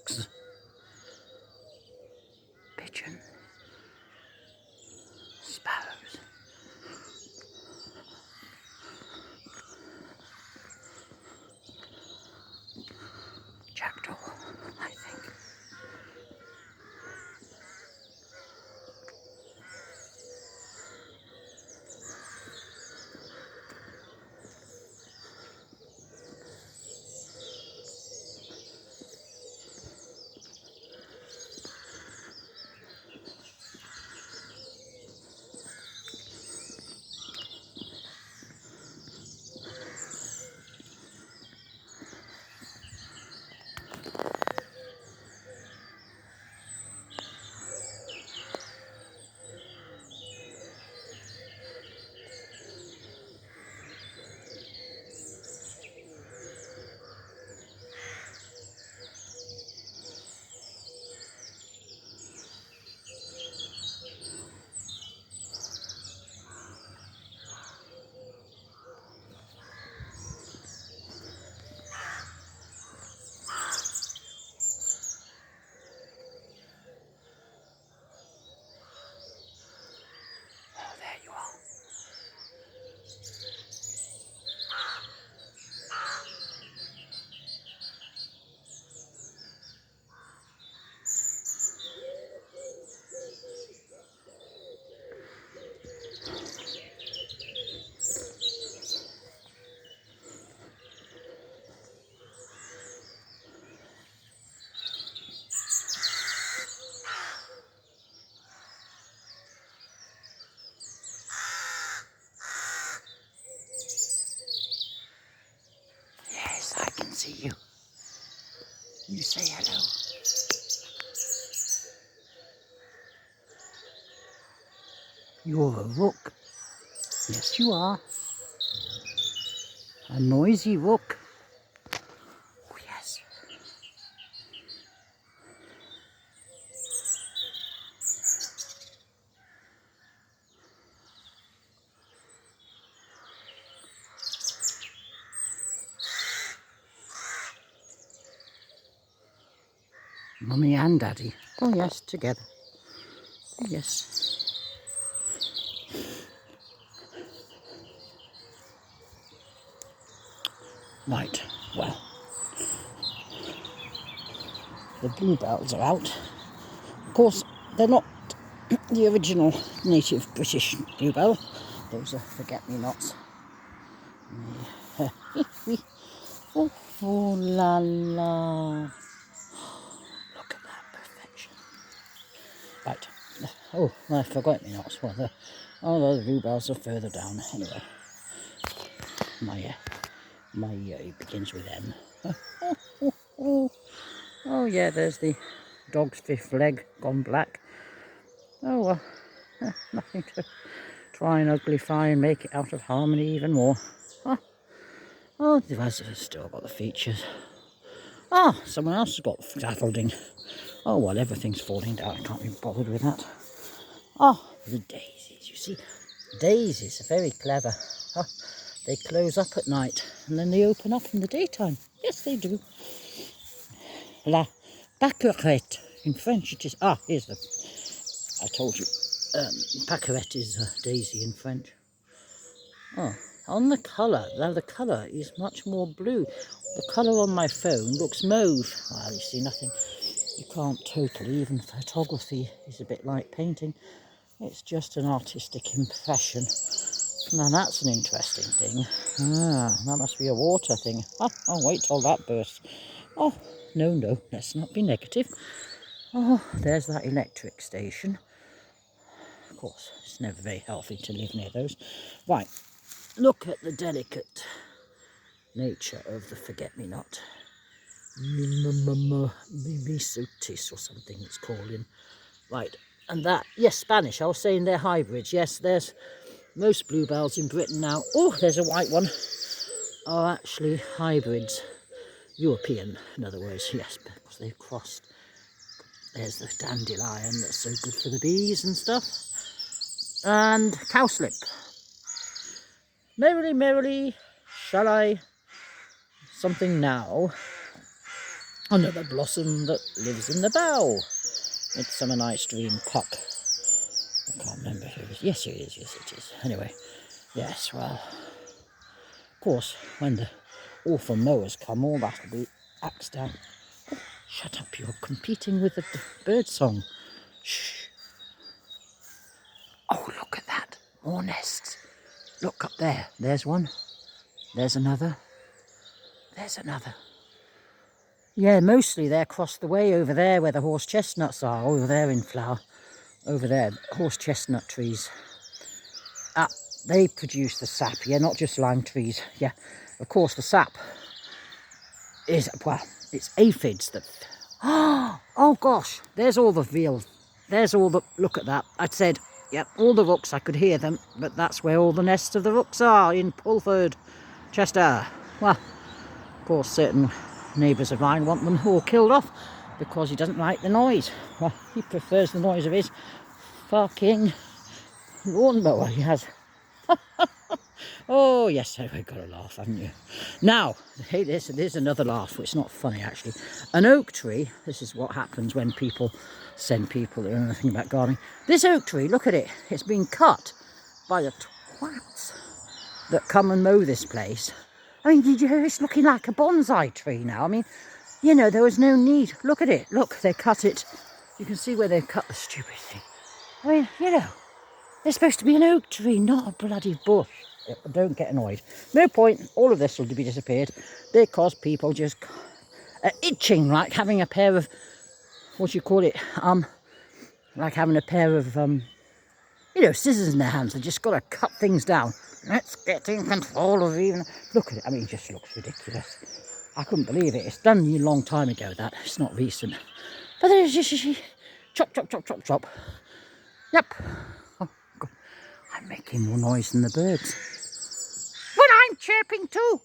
rooks, pigeon, sparrows. Jackdaw, I think. Yes, I can see you. You say hello. You're a rook. Yes, you are. A noisy rook. Oh, yes. Mummy and Daddy. Oh, yes, together. Oh, yes. Right, well. The bluebells are out. Of course, they're not the original native British bluebell. Those are forget-me-nots. Oh, oh la la. Look at that perfection. Right. Oh, I forgot-me-nots. Well, the bluebells are further down. Anyway, my begins with M. Oh yeah, there's the dog's fifth leg gone black. Oh well, nothing to try and uglify and make it out of harmony even more. Oh, the others have still got the features. Ah, someone else has got scaffolding. Oh well, everything's falling down. I can't be bothered with that. Oh, the daisies, you see. Daisies are very clever. Oh, they close up at night and then they open up in the daytime. Yes, they do. La Paquerette. In French it is... Ah, here's the... I told you. Paquerette is daisy in French. Oh, on the colour. Now the colour is much more blue. The colour on my phone looks mauve. Well, you see nothing. You can't totally. Even photography is a bit like painting. It's just an artistic impression. Now that's an interesting thing. Ah, that must be a water thing. Oh, wait till that bursts. Oh, no, let's not be negative. Oh, there's that electric station. Of course, it's never very healthy to live near those. Right, look at the delicate nature of the forget-me-not. Misotis or something it's called in. Right, and that, yes, Spanish, I was saying they're hybrids. Yes, there's most bluebells in Britain now. Oh, there's a white one. Are actually hybrids. European, in other words, yes, because they've crossed. There's the dandelion that's so good for the bees and stuff. And cowslip. Merrily, shall I something now? Another blossom that lives in the bough. Midsummer Night's Dream Puck. I can't remember who it is. Yes, it is. Yes, it is. Anyway, yes, well, of course, when the awful mowers come, all that will be axed down. Oh, shut up, you're competing with the bird song. Shh. Oh, look at that. More nests. Look up there. There's one. There's another. There's another. Yeah, mostly they're across the way over there where the horse chestnuts are. Over there in flower. Over there, horse chestnut trees. They produce the sap, yeah, not just lime trees. Yeah, of course the sap is, well, it's aphids that... Oh gosh, there's all the veal. There's all the... Look at that. I said, yep, all the rooks, I could hear them, but that's where all the nests of the rooks are, in Pulford Chester. Well, of course, certain neighbours of mine want them all killed off because he doesn't like the noise. Well, he prefers the noise of his fucking lawnmower he has. Oh yes, we've got a laugh, haven't you? Now, hey, there's another laugh. It's not funny actually. An oak tree. This is what happens when people send people that know nothing about gardening. This oak tree, look at it. It's been cut by the twats that come and mow this place. I mean, did you hear? It's looking like a bonsai tree now. I mean, you know, there was no need. Look at it. Look, they cut it. You can see where they've cut the stupid thing. I mean, you know, they're supposed to be an oak tree, not a bloody bush. Don't get annoyed. No point. All of this will be disappeared because people just are itching, like having a pair of, what do you call it? Like having a pair of, you know, scissors in their hands. They just got to cut things down. Let's get in control of even. Look at it. I mean, it just looks ridiculous. I couldn't believe it. It's done a long time ago. That it's not recent. But there's just chop, chop, chop, chop, chop. Yep. Oh, God. I'm making more noise than the birds. But I'm chirping too.